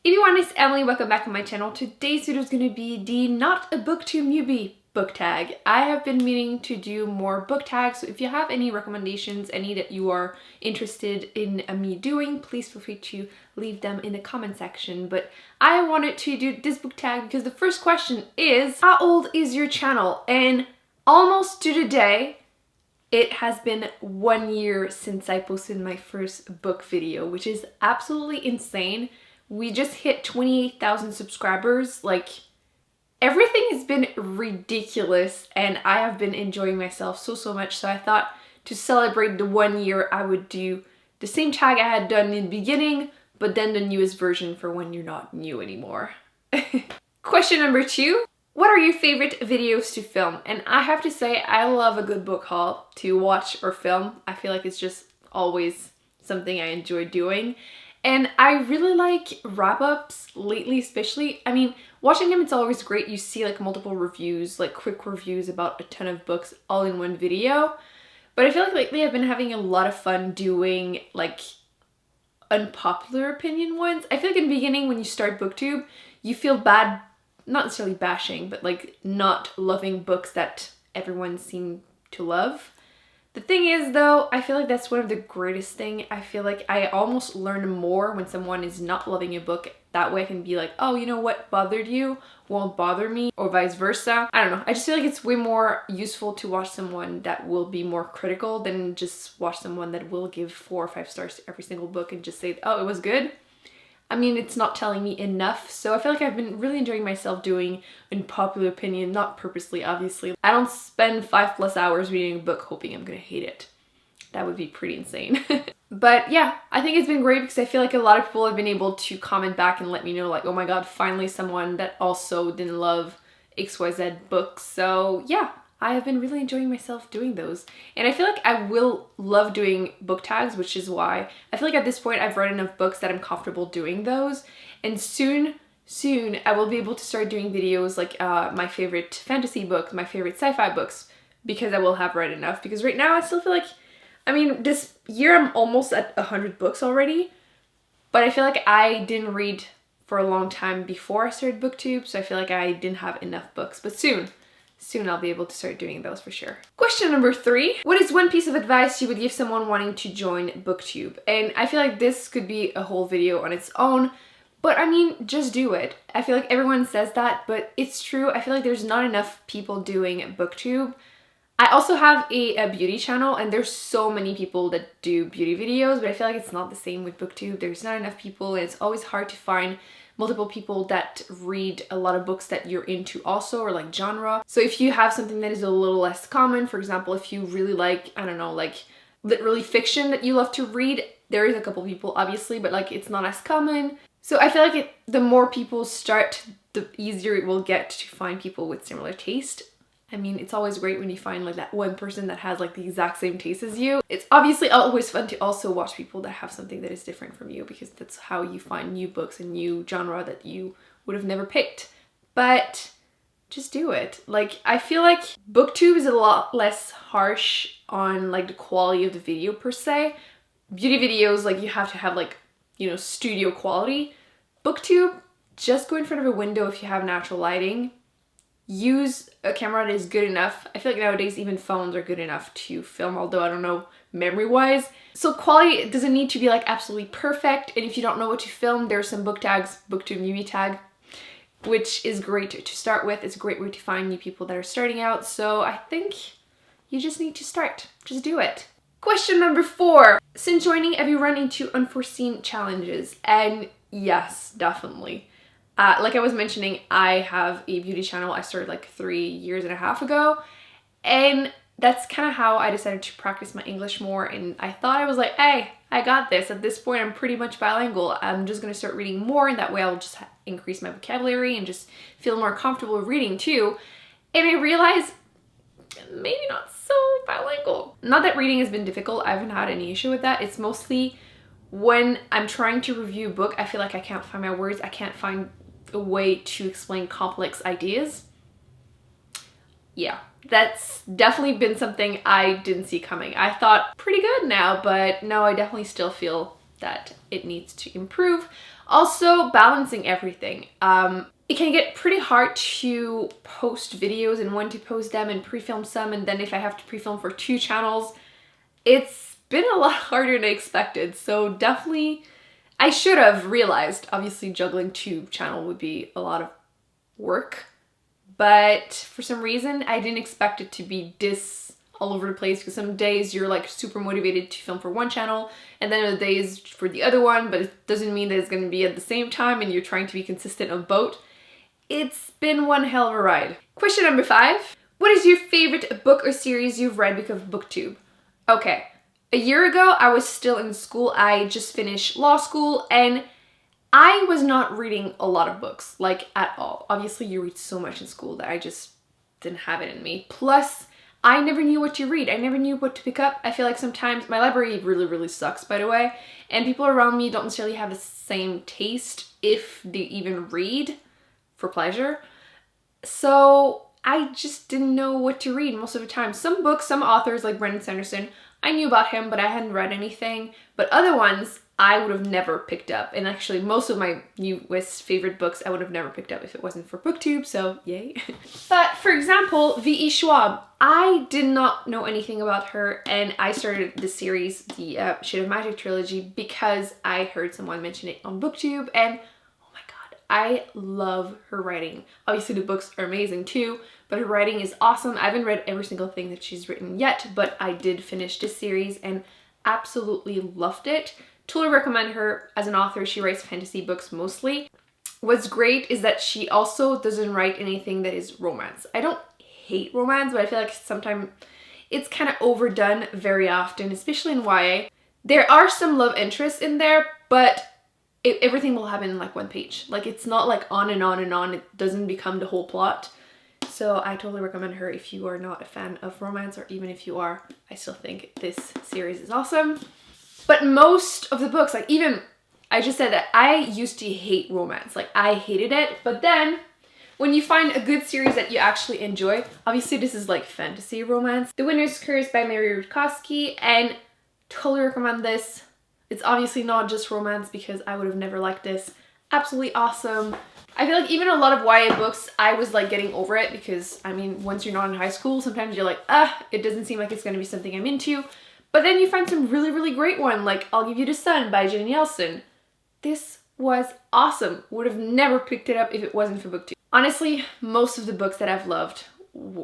Everyone, it's Emily. Welcome back to my channel. Today's video is going to be the Not a BookTube Newbie book tag. I have been meaning to do more book tags, so if you have any recommendations, any that you are interested in me doing, please feel free to leave them in the comment section. But I wanted to do this book tag because the first question is, how old is your channel? And almost to the day, it has been 1 year since I posted my first book video, which is absolutely insane. We just hit 28,000 subscribers. Like, everything has been ridiculous and I have been enjoying myself so much. So I thought to celebrate the 1 year, I would do the same tag I had done in the beginning, but then the newest version for when you're not new anymore. Question number 2. What are your favorite videos to film? And I have to say, I love a good book haul to watch or film. I feel like it's just always something I enjoy doing. And I really like wrap-ups lately, especially. I mean, watching them, it's always great. You see like multiple reviews, like quick reviews about a ton of books all in one video. But I feel like lately I've been having a lot of fun doing like unpopular opinion ones. I feel like in the beginning when you start BookTube, you feel bad, not necessarily bashing, but like not loving books that everyone seemed to love. The thing is though, I feel like that's one of the greatest things. I feel like I almost learn more when someone is not loving a book. That way I can be like, oh, you know what bothered you won't bother me, or vice versa. I don't know. I just feel like it's way more useful to watch someone that will be more critical than just watch someone that will give 4 or 5 stars to every single book and just say, oh, it was good. I mean, it's not telling me enough, so I feel like I've been really enjoying myself doing unpopular opinion, not purposely, obviously. I don't spend 5+ hours reading a book hoping I'm gonna hate it. That would be pretty insane. But yeah, I think it's been great because I feel like a lot of people have been able to comment back and let me know like, oh my god, finally someone that also didn't love XYZ books. So yeah, I have been really enjoying myself doing those. And I feel like I will love doing book tags, which is why I feel like at this point I've read enough books that I'm comfortable doing those. And soon I will be able to start doing videos like my favorite fantasy books, my favorite sci-fi books, because I will have read enough. Because right now I still feel like, I mean, this year I'm almost at 100 books already, but I feel like I didn't read for a long time before I started BookTube, so I feel like I didn't have enough books. But soon I'll be able to start doing those for sure. Question number 3. What is one piece of advice you would give someone wanting to join BookTube? And I feel like this could be a whole video on its own, but I mean, just do it. I feel like everyone says that, but it's true. I feel like there's not enough people doing BookTube. I also have a beauty channel and there's so many people that do beauty videos, but I feel like it's not the same with BookTube. There's not enough people and it's always hard to find multiple people that read a lot of books that you're into also, or like genre. So if you have something that is a little less common, for example, if you really like, I don't know, like literally fiction that you love to read, there is a couple people obviously, but like it's not as common. So I feel like the more people start, the easier it will get to find people with similar taste. I mean, it's always great when you find like that one person that has like the exact same taste as you. It's obviously always fun to also watch people that have something that is different from you, because that's how you find new books and new genre that you would have never picked. But just do it. Like, I feel like BookTube is a lot less harsh on like the quality of the video per se. Beauty videos, like you have to have like, you know, studio quality. BookTube, just go in front of a window if you have natural lighting. Use a camera that is good enough. I feel like nowadays even phones are good enough to film, although I don't know memory-wise. So quality doesn't need to be like absolutely perfect, and if you don't know what to film, there's some book tags, BookTube Newbie tag, which is great to start with. It's a great way to find new people that are starting out, so I think you just need to start. Just do it. Question number 4. Since joining, have you run into unforeseen challenges? And yes, definitely. Like I was mentioning, I have a beauty channel I started like 3.5 years ago, and that's kind of how I decided to practice my English more. And I thought, I was like, hey, I got this. At this point, I'm pretty much bilingual. I'm just gonna start reading more, and that way I'll just increase my vocabulary and just feel more comfortable reading too. And I realized maybe not so bilingual. Not that reading has been difficult. I haven't had any issue with that. It's mostly when I'm trying to review a book, I feel like I can't find my words. I can't find a way to explain complex ideas. Yeah, that's definitely been something I didn't see coming. I thought pretty good now, but no, I definitely still feel that it needs to improve. Also, balancing everything. It can get pretty hard to post videos and when to post them and pre-film some, and then if I have to pre-film for 2 channels, it's been a lot harder than I expected. So definitely, I should have realized, obviously juggling 2 channels would be a lot of work, but for some reason I didn't expect it to be this all over the place, because some days you're like super motivated to film for 1 channel and then other days for the other one, but it doesn't mean that it's going to be at the same time and you're trying to be consistent on both. It's been one hell of a ride. Question number 5. What is your favorite book or series you've read because of BookTube? Okay, a year ago I was still in school. I just finished law school and I was not reading a lot of books, like at all. Obviously you read so much in school that I just didn't have it in me. Plus, I never knew what to read. I never knew what to pick up. I feel like sometimes my library really sucks, by the way, and people around me don't necessarily have the same taste if they even read for pleasure. So I just didn't know what to read most of the time. Some books, some authors like Brandon Sanderson, I knew about him, but I hadn't read anything. But other ones I would have never picked up. And actually most of my newest favorite books I would have never picked up if it wasn't for BookTube, so yay. But for example, V.E. Schwab, I did not know anything about her, and I started the series, the Shade of Magic trilogy, because I heard someone mention it on BookTube, and oh my god, I love her writing. Obviously the books are amazing too, but her writing is awesome. I haven't read every single thing that she's written yet, but I did finish this series and absolutely loved it. Totally recommend her as an author. She writes fantasy books mostly. What's great is that she also doesn't write anything that is romance. I don't hate romance, but I feel like sometimes it's kind of overdone very often, especially in YA. There are some love interests in there, but everything will happen in like 1 page. Like it's not like on and on and on. It doesn't become the whole plot. So I totally recommend her if you are not a fan of romance, or even if you are, I still think this series is awesome. But most of the books, like even, I just said that I used to hate romance. Like I hated it, but then when you find a good series that you actually enjoy, obviously this is like fantasy romance. The Winner's Curse by Mary Rutkowski, and totally recommend this. It's obviously not just romance because I would have never liked this. Absolutely awesome. I feel like even a lot of YA books, I was like getting over it because, I mean, once you're not in high school, sometimes you're like, it doesn't seem like it's going to be something I'm into. But then you find some really great one, like I'll Give You the Sun by Jenny Elson. This was awesome. Would have never picked it up if it wasn't for BookTube. Honestly, most of the books that I've loved,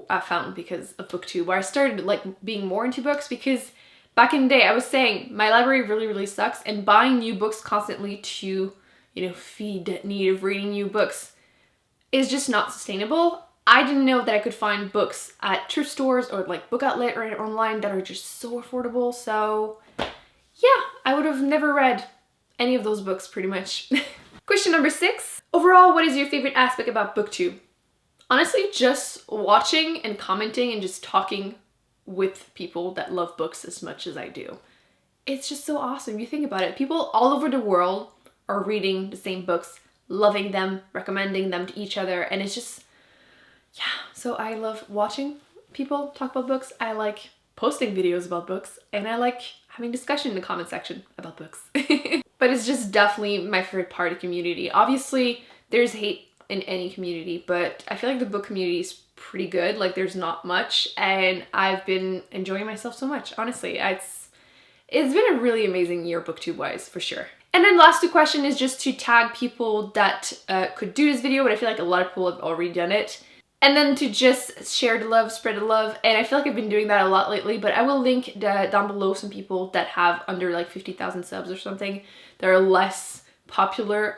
I found because of BookTube, where I started like being more into books, because back in the day, I was saying my library really sucks, and buying new books constantly to, you know, feed that need of reading new books is just not sustainable. I didn't know that I could find books at thrift stores or like book outlet or online that are just so affordable. So yeah, I would have never read any of those books pretty much. Question number 6. Overall, what is your favorite aspect about BookTube? Honestly, just watching and commenting and just talking with people that love books as much as I do. It's just so awesome. You think about it. People all over the world are reading the same books, loving them, recommending them to each other, and it's just, yeah, so I love watching people talk about books. I like posting videos about books, and I like having discussion in the comment section about books. But it's just definitely my favorite part of the community. Obviously, there's hate in any community, but I feel like the book community is pretty good. Like there's not much, and I've been enjoying myself so much. Honestly, it's been a really amazing year BookTube-wise, for sure. And then last 2 question is just to tag people that could do this video, but I feel like a lot of people have already done it. And then to just share the love, spread the love. And I feel like I've been doing that a lot lately, but I will link down below some people that have under like 50,000 subs or something that are less popular.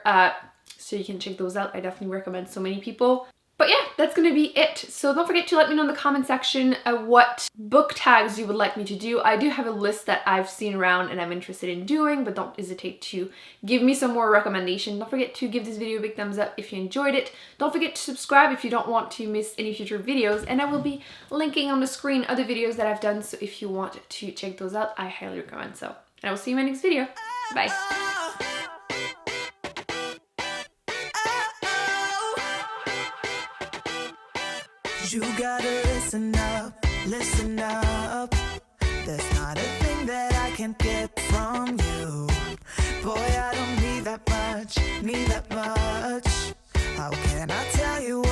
So you can check those out. I definitely recommend so many people. But yeah, that's gonna be it. So don't forget to let me know in the comment section what book tags you would like me to do. I do have a list that I've seen around and I'm interested in doing, but don't hesitate to give me some more recommendations. Don't forget to give this video a big thumbs up if you enjoyed it. Don't forget to subscribe if you don't want to miss any future videos, and I will be linking on the screen other videos that I've done, so if you want to check those out, I highly recommend so. And I will see you in my next video. Bye. You gotta listen up, listen up. There's not a thing that I can't get from you. Boy, I don't need that much, need that much. How can I tell you